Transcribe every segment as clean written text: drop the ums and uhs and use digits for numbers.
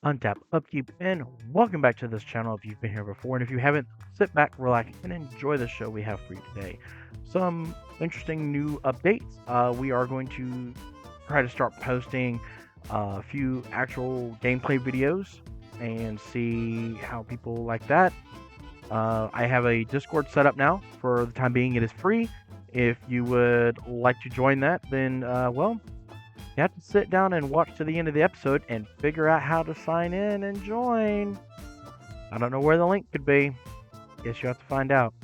Untap, upkeep, and welcome back to this channel if you've been here before. And if you haven't, sit back, relax, and enjoy the show we have for you today. Some interesting new updates. We are going to try to start posting a few actual gameplay videos and see how people like that. I have a Discord set up now. For the time being, it is free. If you would like to join that, then, well, you have to sit down and watch to the end of the episode and figure out how to sign in and join. I don't know where the link could be. Guess you have to find out.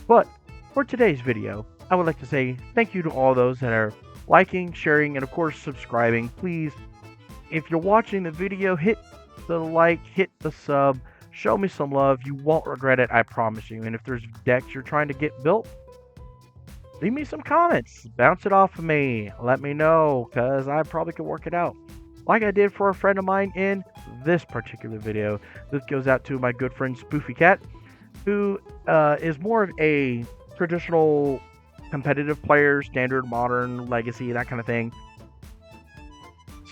But for today's video, I would like to say thank you to all those that are liking, sharing, and of course subscribing. Please, if you're watching the video, hit the like, hit the sub, show me some love. You won't regret it, I promise you. And if there's decks you're trying to get built, leave me some comments. Bounce it off of me. Let me know, because I probably could work it out. Like I did for a friend of mine in this particular video. This goes out to my good friend Spoofy Cat, who is more of a traditional competitive player, standard, modern, legacy, that kind of thing.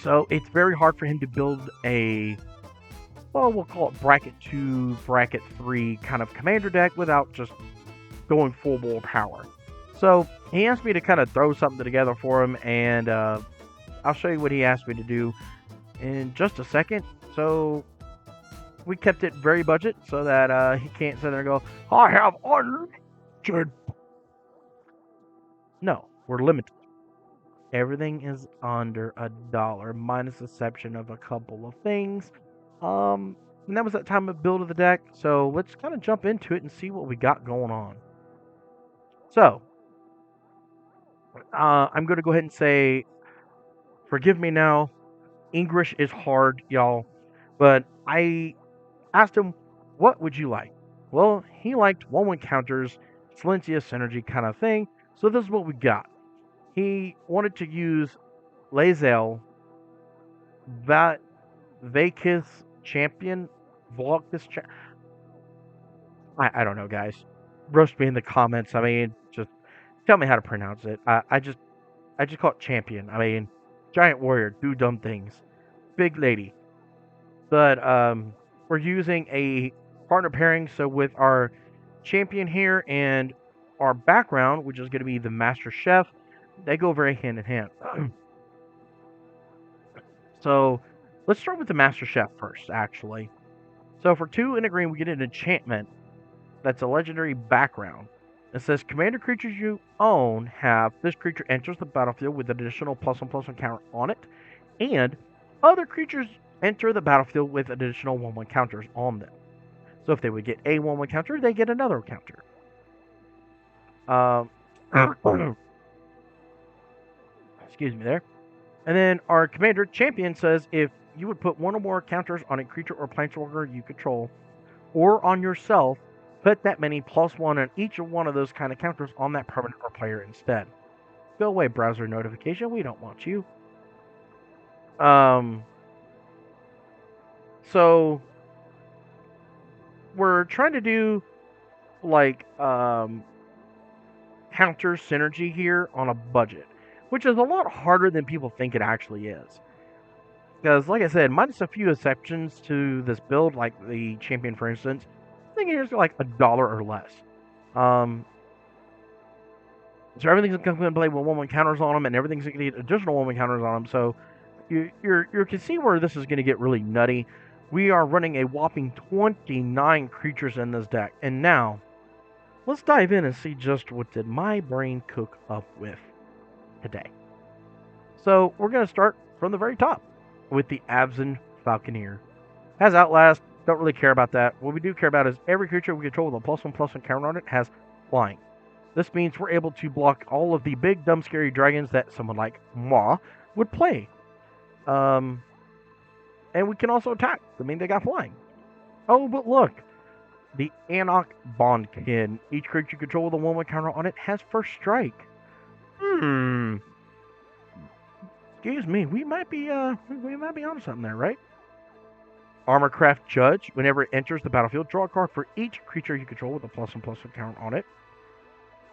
So it's very hard for him to build a, well, we'll call it bracket 2, bracket 3 kind of commander deck without just going full bore power. So he asked me to kind of throw something together for him, and I'll show you what he asked me to do in just a second. So we kept it very budget so that he can't sit there and go, I have unlimited. No, we're limited. Everything is under $1, minus exception of a couple of things. And that was that time of build of the deck. So let's kind of jump into it and see what we got going on. So I'm going to go ahead and say, forgive me now. English is hard, y'all. But I asked him, what would you like? Well, he liked 1/1 counters, Silencia synergy kind of thing. So this is what we got. He wanted to use Lae'zel Vacus Champion. Vlogcus I don't know, guys. Roast me in the comments. I mean, just tell me how to pronounce it. I just call it champion. I mean, giant warrior, do dumb things. Big lady. But we're using a partner pairing, so with our champion here and our background, which is going to be the Master Chef, they go very hand in hand. So let's start with the Master Chef first, actually. So for 2 and a green, we get an enchantment that's a legendary background. It says commander creatures you own have this creature enters the battlefield with an additional +1/+1 counter on it, and other creatures enter the battlefield with additional 1/1 counters on them. So if they would get a 1/1 counter, they get another counter. Excuse me there. And then our commander champion says if you would put 1 or more counters on a creature or planeswalker you control, or on yourself, put that many +1 on each of one of those kind of counters on that permanent or player instead. Go away, browser notification. We don't want you. So we're trying to do like counter synergy here on a budget, which is a lot harder than people think it actually is. Because, like I said, minus a few exceptions to this build, like the champion, for instance, I think it's like $1 or less. So everything's going to play with 1/1 counters on them, and everything's going to get additional 1/1 counters on them. So you can see where this is going to get really nutty. We are running a whopping 29 creatures in this deck, and now let's dive in and see just what did my brain cook up with today. So we're going to start from the very top with the Abzan Falconeer. Has Outlast, don't really care about that. What we do care about is every creature we control with a +1/+1 counter on it has flying. This means we're able to block all of the big, dumb, scary dragons that someone like moi would play. And we can also attack. I mean, they got flying. Oh, but look. The Anok Bondkin. Each creature you control with a 1/1 counter on it has first strike. Excuse me, we might be on something there, right? Armorcraft Judge. Whenever it enters the battlefield, draw a card for each creature you control with a +1/+1 counter on it.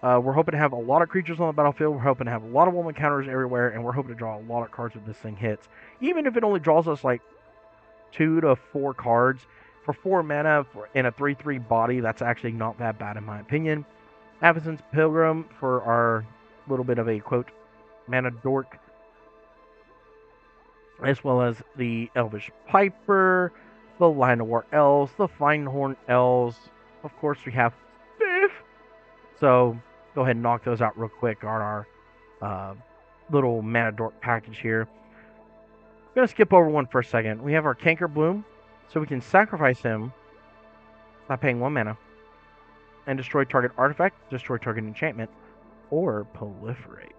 We're hoping to have a lot of creatures on the battlefield. We're hoping to have a lot of 1/1 counters everywhere, and we're hoping to draw a lot of cards when this thing hits. Even if it only draws us like 2 to 4 cards for 4 mana in a 3/3 body. That's actually not that bad in my opinion. Avacyn's Pilgrim for our little bit of a quote mana dork, as well as the Elvish Piper, the Llanowar Elves, the Finehorn Elves. Of course, we have Biff. So go ahead and knock those out real quick on our little mana dork package here. I'm going to skip over one for a second. We have our Canker Bloom, so we can sacrifice him by paying 1 mana and destroy target artifact, destroy target enchantment, or proliferate.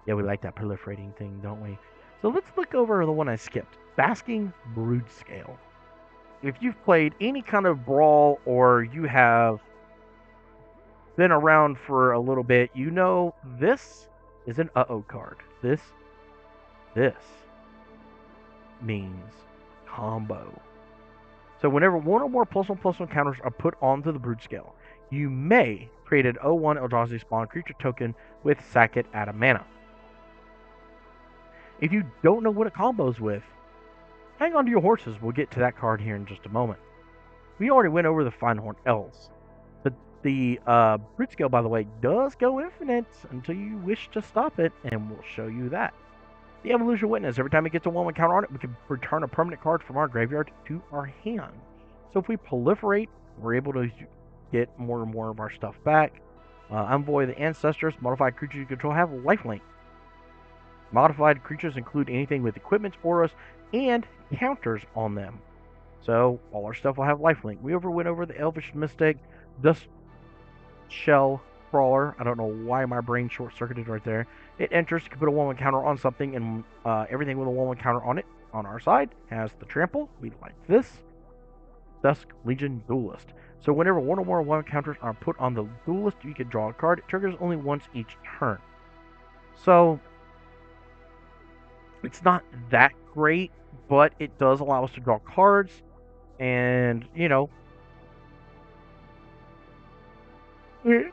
Yeah, we like that proliferating thing, don't we? So let's look over the one I skipped. Basking Broodscale. If you've played any kind of brawl or you have been around for a little bit, you know this is an uh-oh card. This means combo. So whenever one or more +1/+1 counters are put onto the Broodscale, you may create an 0/1 Eldrazi spawn creature token with sack it at a mana. If you don't know what it combos with, hang on to your horses. We'll get to that card here in just a moment. We already went over the Finehorn Elves. But the Broodscale, by the way, does go infinite until you wish to stop it, and we'll show you that. The Evolution Witness. Every time it gets a 1/1 counter on it, we can return a permanent card from our graveyard to our hand. So if we proliferate, we're able to get more and more of our stuff back. Envoy the Ancestors. Modified creatures you control have lifelink. Modified creatures include anything with equipment, auras, and counters on them. So all our stuff will have lifelink. We went over the Elvish Mystic, Dust Shell Crawler. I don't know why my brain short-circuited right there. It enters, you can put a 1/1 counter on something, and everything with a 1/1 counter on it on our side has the trample. We like this. Dusk Legion Duelist. So whenever one or more 1/1 counters are put on the Duelist, you can draw a card. It triggers only once each turn. So it's not that great, but it does allow us to draw cards, and, you know, it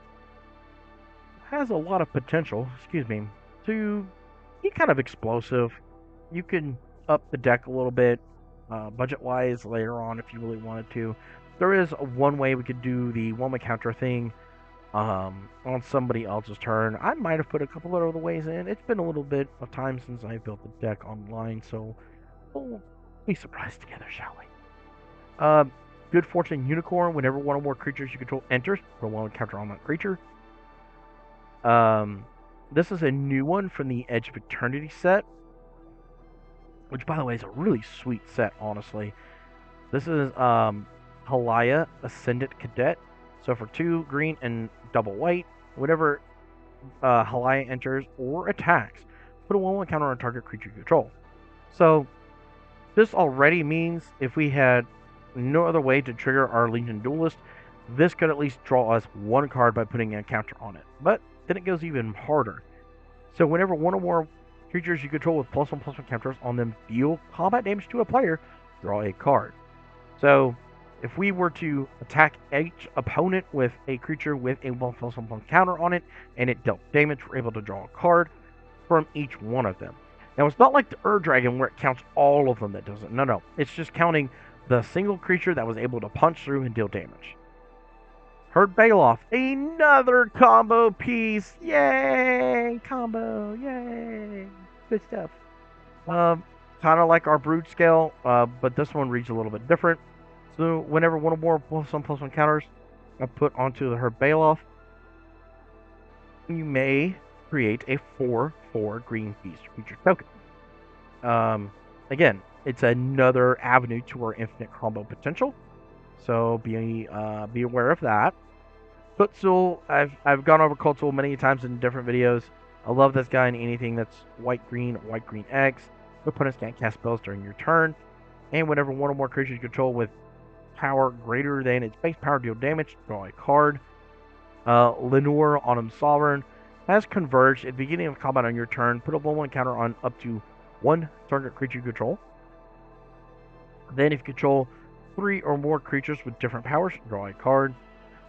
has a lot of potential, to be kind of explosive. You can up the deck a little bit, budget-wise, later on if you really wanted to. There is one way we could do the 1/1 counter thing on somebody else's turn. I might have put a couple of other ways in. It's been a little bit of time since I built the deck online, so we'll be surprised together, shall we? Good Fortune Unicorn. Whenever one or more creatures you control enters, put a 1/1 counter on that creature. This is a new one from the Edge of Eternity set, which, by the way, is a really sweet set, honestly. This is Halaya Ascendant Cadet. So for 2 green and double white, whenever Halaya enters or attacks, put a 1/1 counter on target creature you control. So this already means if we had no other way to trigger our Legion Duelist, this could at least draw us 1 card by putting a counter on it. But then it goes even harder. So whenever one or more creatures you control with +1/+1 counters on them deal combat damage to a player, draw a card. So if we were to attack each opponent with a creature with a 1/1 counter on it, and it dealt damage, we're able to draw a card from each one of them. Now, it's not like the Dragon where it counts all of them that does it. No. It's just counting the single creature that was able to punch through and deal damage. Herd Baloth, another combo piece. Yay! Combo, yay! Good stuff. Kind of like our Broodscale, but this one reads a little bit different. So whenever one or more +1/+1 counters are put onto the Herd Baloth, you may create a 4/4 green beast creature token. Again, it's another avenue to our infinite combo potential, so be aware of that. Kutzul, I've gone over Kutzul many times in different videos. I love this guy in anything that's white-green X. Opponents can't cast spells during your turn, and whenever one or more creatures you control with power greater than its base power deal damage, draw a card. Lenore, Autumn Sovereign, has converged at the beginning of combat on your turn. Put a 1/1 counter on up to 1 target creature you control. Then if you control 3 or more creatures with different powers, draw a card.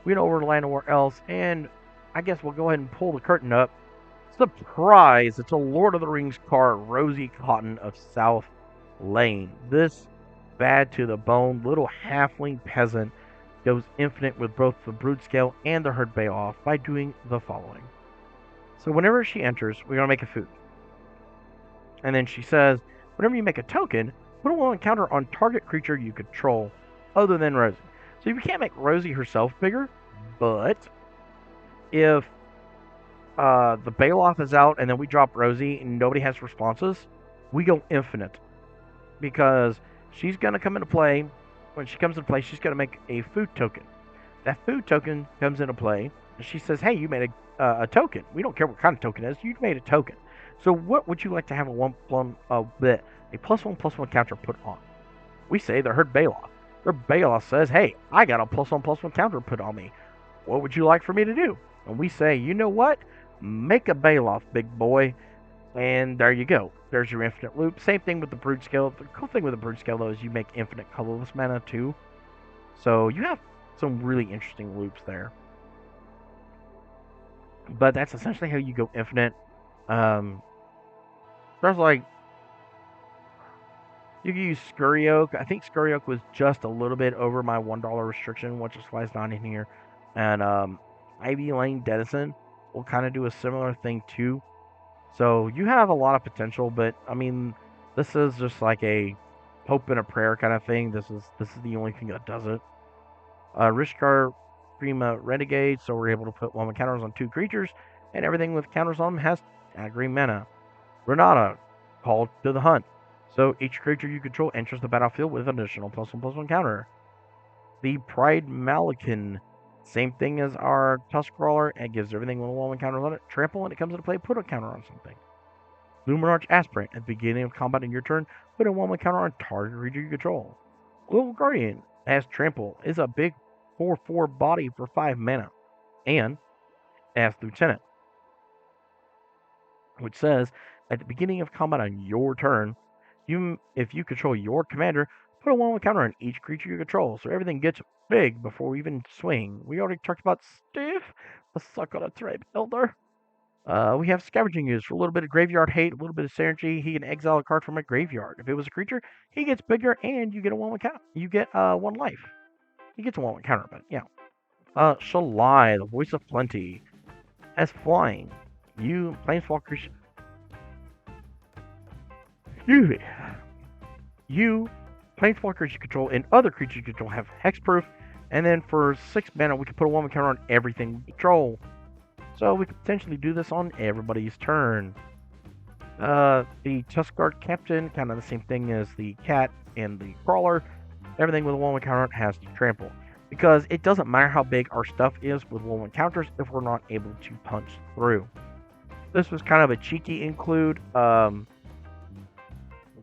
We went over Llanowar Elves, and I guess we'll go ahead and pull the curtain up. Surprise! It's a Lord of the Rings card, Rosie Cotton of South Lane. This bad to the bone little halfling peasant goes infinite with both the brood scale and the herd bake-off by doing the following. So whenever she enters, we're going to make a food. And then she says, whenever you make a token, put a wall encounter on target creature you control other than Rosie. So you can't make Rosie herself bigger, but if the bake-off is out and then we drop Rosie and nobody has responses, we go infinite. Because she's going to come into play. When she comes into play, she's going to make a food token. That food token comes into play, and she says, hey, you made a token. We don't care what kind of token it is. You made a token. So what would you like to have a +1/+1 counter put on? We say the herd bake-off. Her bake-off says, hey, I got a +1/+1 counter put on me. What would you like for me to do? And we say, you know what? Make a bake-off, big boy. And there you go. There's your infinite loop. Same thing with the brood scale. The cool thing with the brood scale, though, is you make infinite colorless mana, too. So you have some really interesting loops there. But that's essentially how you go infinite. There's like, you can use Scurry Oak. I think Scurry Oak was just a little bit over my $1 restriction, which is why it's not in here. And Ivy Lane Denizen will kind of do a similar thing, too. So you have a lot of potential, but I mean, this is just like a hope and a prayer kind of thing. This is the only thing that does it. Rishkar Prima Renegade, so we're able to put 1/1 counters on 2 creatures, and everything with counters on them has green mana. Renata, Call to the Hunt. So each creature you control enters the battlefield with an additional +1/+1 counter. The Pride Malikan. Same thing as our Tusk Crawler, and gives everything with a 1/1 counter on it. Trample, when it comes into play, put a counter on something. Luminarch Aspirant, at the beginning of combat in your turn, put a 1/1 counter on target creature you control. Little Guardian has Trample, is a big 4/4 body for 5 mana, and as Lieutenant, which says, at the beginning of combat on your turn, if you control your commander, put a 1/1 counter on each creature you control, so everything gets big before we even swing. We already talked about Steve, the suck on a Tribe Elder. We have Scavenging Use for a little bit of graveyard hate, a little bit of synergy. He can exile a card from a graveyard. If it was a creature, he gets bigger, and you get a 1/1 counter. You get 1 life. He gets a 1/1 counter, but yeah. Shalai, the Voice of Plenty, as flying. You planeswalkers. Excuse me. You planeswalkers you control and other creatures you control have hexproof, and then for 6 mana we can put a 1/1 counter on everything we control. So we could potentially do this on everybody's turn. The Tuskguard Captain, kind of the same thing as the Cat and the Crawler. Everything with a 1/1 counter has to trample. Because it doesn't matter how big our stuff is with 1/1 counters if we're not able to punch through. This was kind of a cheeky include.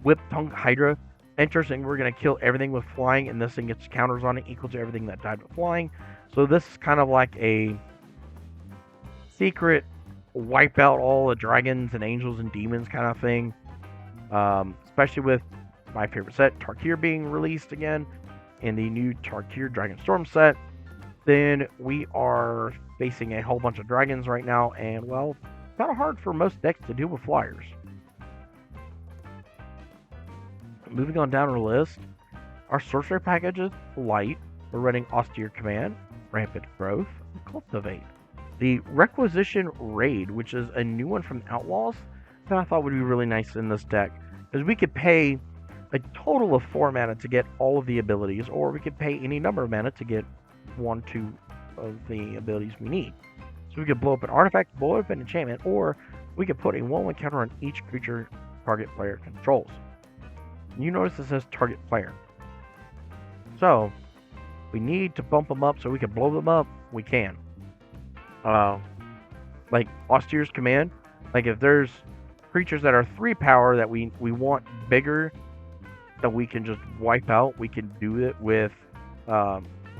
Whip Tongue Hydra enters, and we're going to kill everything with flying, and this thing gets counters on it equal to everything that died with flying. So this is kind of like a secret wipe out all the dragons and angels and demons kind of thing. Especially with my favorite set, Tarkir, being released again in the new Tarkir Dragon Storm set. Then we are facing a whole bunch of dragons right now, and well, kind of hard for most decks to deal with flyers. Moving on down our list, our sorcery package is light. We're running Austere Command, Rampant Growth, and Cultivate. The Requisition Raid, which is a new one from Outlaws, that I thought would be really nice in this deck, because we could pay a total of 4 mana to get all of the abilities, or we could pay any number of mana to get 1, 2 of the abilities we need. So we could blow up an artifact, blow up an enchantment, or we could put a 1/1 counter on each creature target player controls. You notice it says target player. So, we need to bump them up so we can blow them up. We can. Like Austere's Command. Like if there's creatures that are 3 power that we want bigger, that we can just wipe out, we can do it with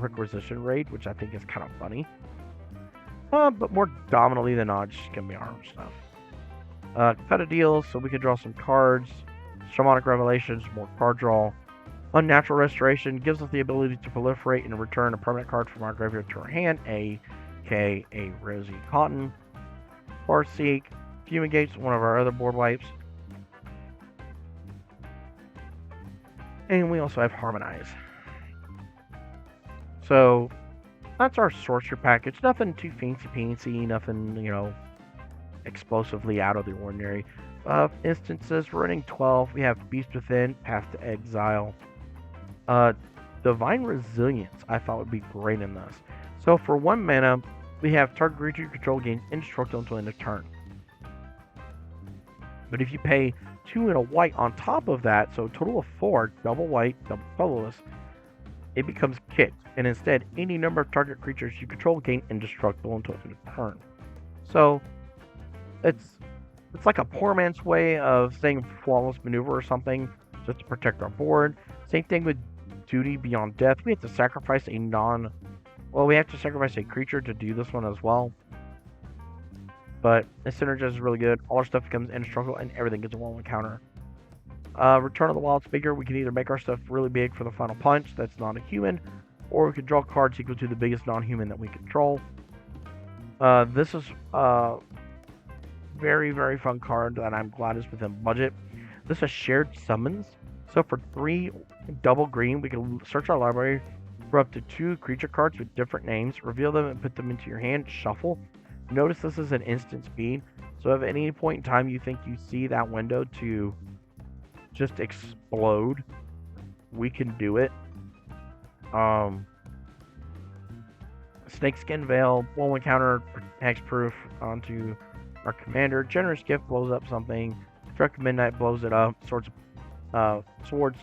Requisition Raid, which I think is kind of funny. But more dominantly than not, it's just going to be our own stuff. Feta deals, so we can draw some cards. Shamanic Revelations, more card draw. Unnatural Restoration gives us the ability to proliferate and return a permanent card from our graveyard to our hand, aka Rosie Cotton. Farseek, Fumigate's one of our other board wipes. And we also have Harmonize. So that's our sorcerer package. Nothing too fancy, nothing, explosively out of the ordinary. Instances, we're running 12. We have Beast Within, Path to Exile. Divine Resilience, I thought would be great in this. So for 1 mana, we have target creature you control gains indestructible until end of turn. But if you pay 2 and a white on top of that, so a total of 4, double white, double colorless, it becomes kicked. And instead, any number of target creatures you control gain indestructible until end of turn. So it's like a poor man's way of saying flawless maneuver or something, just to protect our board. Same thing with Duty Beyond Death. We have to sacrifice we have to sacrifice a creature to do this one as well. But the synergy is really good. All our stuff becomes indestructible and everything gets a 1/1 counter. Return of the Wild's figure. We can either make our stuff really big for the final punch that's not a human, or we could draw cards equal to the biggest non-human that we control. This is a very, very fun card that I'm glad is within budget. This is shared summons. So for 3 double green, we can search our library for up to 2 creature cards with different names, reveal them and put them into your hand, shuffle. Notice this is an instant speed. So if at any point in time you think you see that window to just explode, we can do it. Snakeskin Veil, 1/1 counter, hexproof onto our commander. Generous Gift blows up something. Struck Midnight blows it up. Swords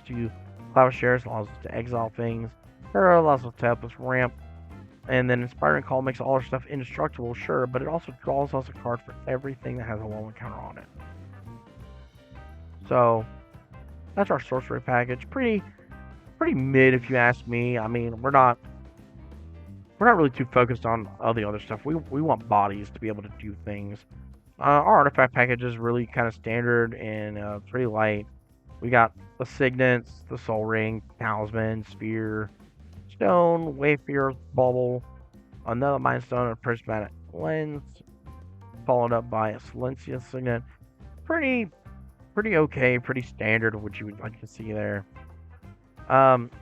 to Plowshares allows us to exile things. Hero allows us to help us ramp. And then Inspiring Call makes all our stuff indestructible, sure, but it also draws us a card for everything that has a 1/1 counter on it. So that's our sorcery package. Pretty mid if you ask me. I mean, we're not really too focused on all the other stuff. We want bodies to be able to do things. Our artifact package is really kind of standard and pretty light. We got the Signets, the Soul Ring, Talisman, Sphere, Stone, Wayfarer, Bubble, another Mind Stone, and a Prismatic Lens, followed up by a Silencia Signet. Pretty okay, pretty standard of what you would like to see there.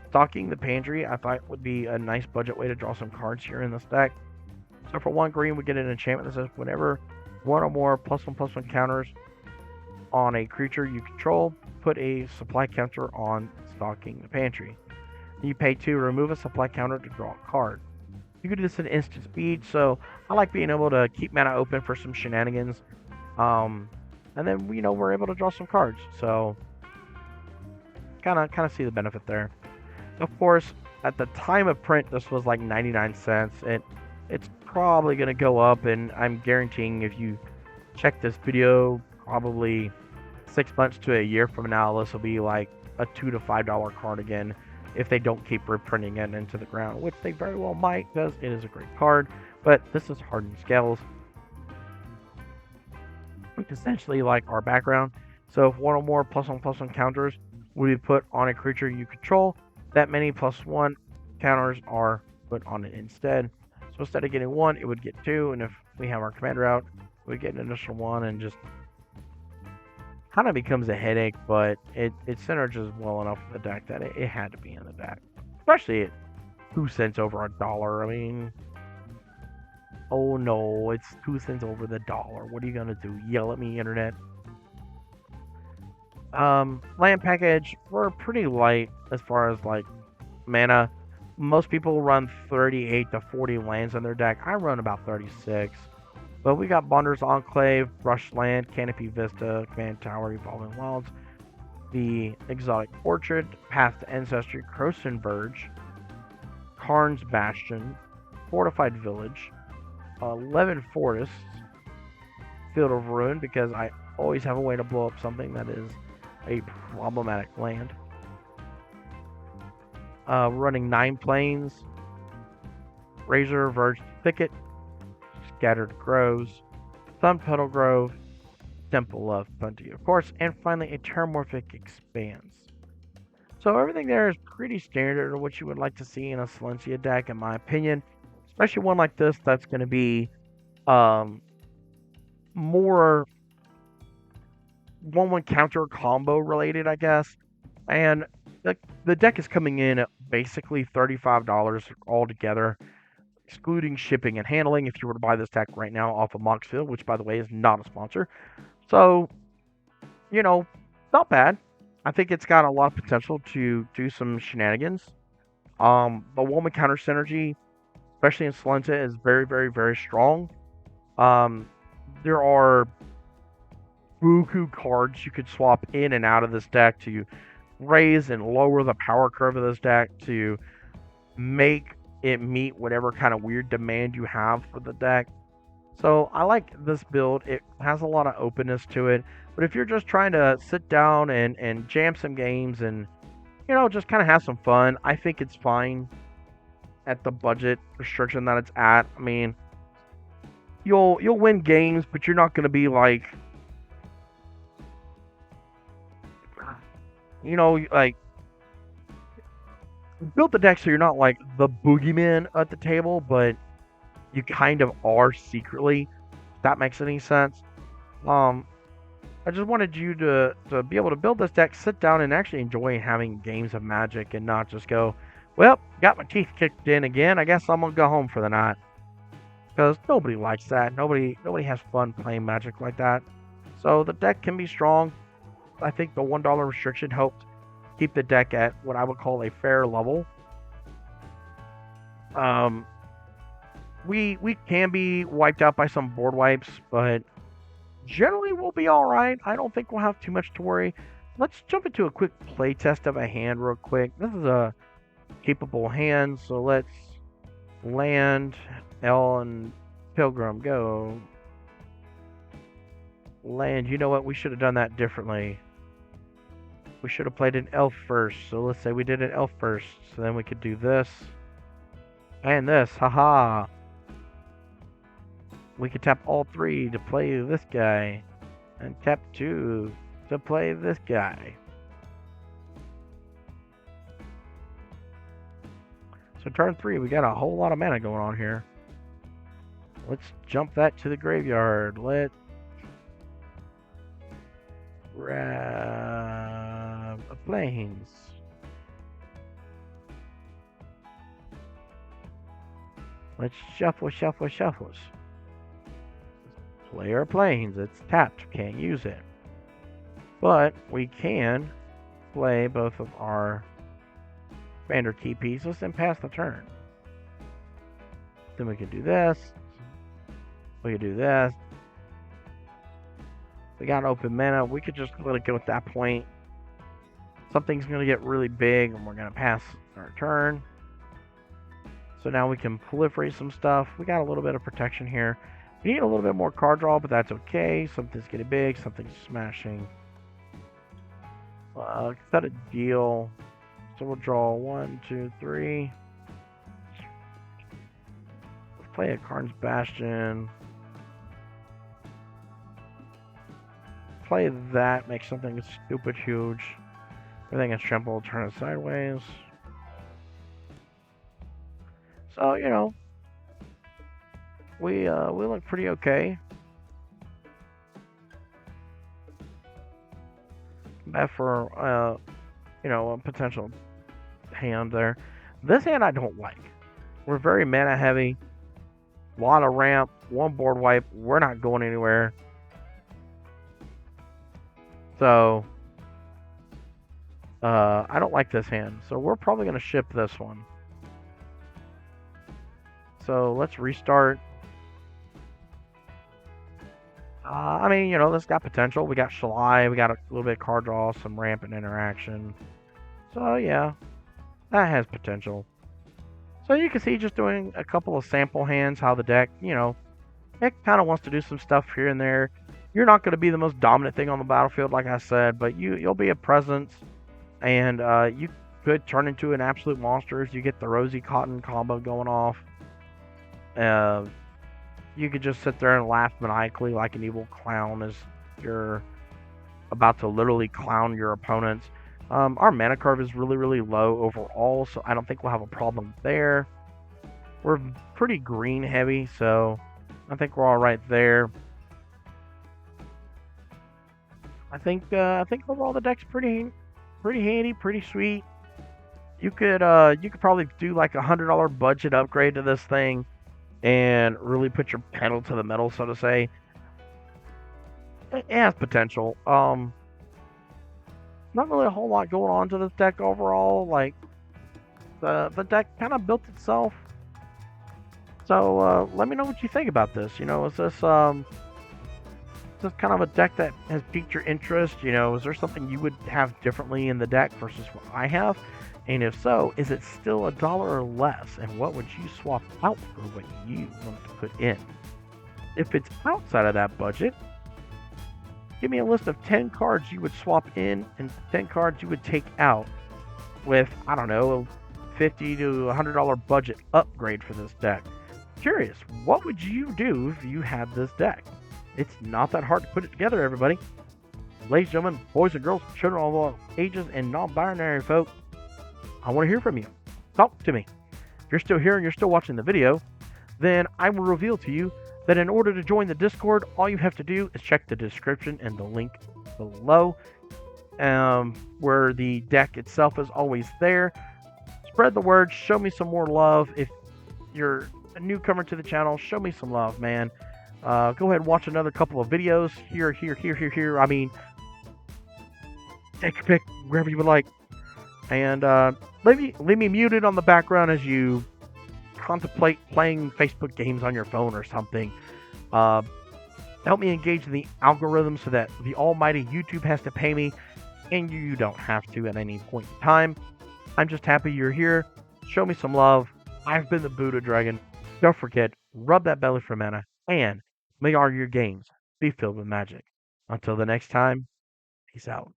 Stocking the Pantry, I thought would be a nice budget way to draw some cards here in this deck. So for 1 green, we get an enchantment that says whenever 1 or more +1/+1 counters on a creature you control, put a supply counter on Stocking the Pantry. You pay 2, remove a supply counter to draw a card. You can do this at instant speed, so I like being able to keep mana open for some shenanigans. And then we're able to draw some cards. So kind of see the benefit there. Of course, at the time of print, this was like 99 cents. It's probably going to go up, and I'm guaranteeing if you check this video, probably 6 months to a year from now, this will be like a $2 to $5 card again if they don't keep reprinting it into the ground, which they very well might, because it is a great card. But this is Hardened Scales, which is essentially like our background. So if 1 or more +1/+1 counters will be put on a creature you control, that many +1 counters are put on it instead. So instead of getting 1, it would get 2, and if we have our commander out, we get an additional 1, and just kind of becomes a headache, but it synergizes well enough with the deck that it had to be in the deck. Especially at 2 cents over $1. I mean, oh no, it's 2 cents over the dollar. What are you gonna do? Yell at me, internet? Land package, we're pretty light as far as like mana. Most people run 38 to 40 lands in their deck. I run about 36. But we got Bonder's Enclave, Brushland, Canopy Vista, Command Tower, Evolving Wilds, the Exotic Orchard, Path to Ancestry, Croson Verge, Karn's Bastion, Fortified Village, 11 Forests, Field of Ruin, because I always have a way to blow up something that is a problematic land. Running 9 Plains, Razor Verge Thicket, Scattered Groves, Sun Petal Grove, Temple of Plenty, of course, and finally a Terramorphic Expanse. So everything there is pretty standard of what you would like to see in a Silencia deck, in my opinion. Especially one like this that's going to be more 1/1 counter combo related, I guess. And the deck is coming in at basically $35 altogether, excluding shipping and handling. If you were to buy this deck right now off of Moxfield, which by the way is not a sponsor, so you know, not bad. I think it's got a lot of potential to do some shenanigans. The woman counter synergy, especially in Salenta, is very, very, very strong. Um, there are buku cards you could swap in and out of this deck to raise and lower the power curve of this deck to make it meet whatever kind of weird demand you have for the deck. So I like this build. It has a lot of openness to it. But if you're just trying to sit down and jam some games and, just kind of have some fun, I think it's fine at the budget restriction that it's at. I mean, you'll win games, but you're not going to be like, like build the deck so you're not like the boogeyman at the table, but you kind of are secretly. If that makes any sense. I just wanted you to be able to build this deck, sit down, and actually enjoy having games of Magic, and not just go, well, got my teeth kicked in again. I guess I'm gonna go home for the night. Because nobody likes that. Nobody has fun playing Magic like that. So the deck can be strong. I think the $1 restriction helped keep the deck at what I would call a fair level. We can be wiped out by some board wipes, but generally we'll be all right. I don't think we'll have too much to worry. Let's jump into a quick play test of a hand real quick. This is a capable hand, so let's land L and Pilgrim. Go. Land. You know what? We should have done that differently. We should have played an elf first. So let's say we did an elf first. So then we could do this. And this. Haha. We could tap all 3 to play this guy. And tap 2 to play this guy. So turn 3, we got a whole lot of mana going on here. Let's jump that to the graveyard. Let's grab a Plains. Let's shuffle. Play our Plains. It's tapped. Can't use it. But we can play both of our Commander key pieces and pass the turn. Then we can do this. We can do this. We got open mana. We could just let it go at that point. Something's going to get really big and we're going to pass our turn. So now we can proliferate some stuff. We got a little bit of protection here. We need a little bit more card draw, but that's okay. Something's getting big. Something's smashing. Set a deal. So we'll draw 1, 2, 3. Let's play a Karn's Bastion. Play that. Make something stupid huge. Everything is trampled. Turn it sideways. So, we look pretty okay. Bad for a potential hand there. This hand I don't like. We're very mana heavy. A lot of ramp. 1 board wipe. We're not going anywhere. So I don't like this hand. So we're probably going to ship this one. So let's restart. This got potential. We got Shalai. We got a little bit of card draw, some ramp and interaction. So, yeah, that has potential. So you can see just doing a couple of sample hands, how the deck, it kind of wants to do some stuff here and there. You're not going to be the most dominant thing on the battlefield, like I said, but you'll be a presence, and you could turn into an absolute monster if you get the Rosy Cotton combo going off. You could just sit there and laugh maniacally like an evil clown as you're about to literally clown your opponents. Our mana curve is really, really low overall, so I don't think we'll have a problem there. We're pretty green heavy, so I think we're all right there. I think overall the deck's pretty pretty handy, pretty sweet. You could probably do like $100 budget upgrade to this thing and really put your pedal to the metal, so to say. It has potential. Not really a whole lot going on to this deck overall. Like the deck kind of built itself. So let me know what you think about this. Is this kind of a deck that has piqued your interest? Is there something you would have differently in the deck versus what I have? And if so, is it still $1 or less? And what would you swap out for what you want to put in? If it's outside of that budget, give me a list of 10 cards you would swap in and 10 cards you would take out with, I don't know, a $50 to $100 budget upgrade for this deck. Curious, what would you do if you had this deck? It's not that hard to put it together, everybody. Ladies and gentlemen, boys and girls, children of all ages, and non-binary folk, I want to hear from you. Talk to me. If you're still here and you're still watching the video, then I will reveal to you that in order to join the Discord, all you have to do is check the description and the link below, where the deck itself is always there. Spread the word. Show me some more love. If you're a newcomer to the channel, show me some love, man. Go ahead and watch another couple of videos. Here. I mean, take your pick, wherever you would like. And leave me muted on the background as you contemplate playing Facebook games on your phone or something. Help me engage in the algorithm so that the almighty YouTube has to pay me, and you don't have to at any point in time. I'm just happy you're here. Show me some love. I've been the Buddha Dragon. Don't forget, rub that belly for mana, and may all your games be filled with magic. Until the next time, peace out.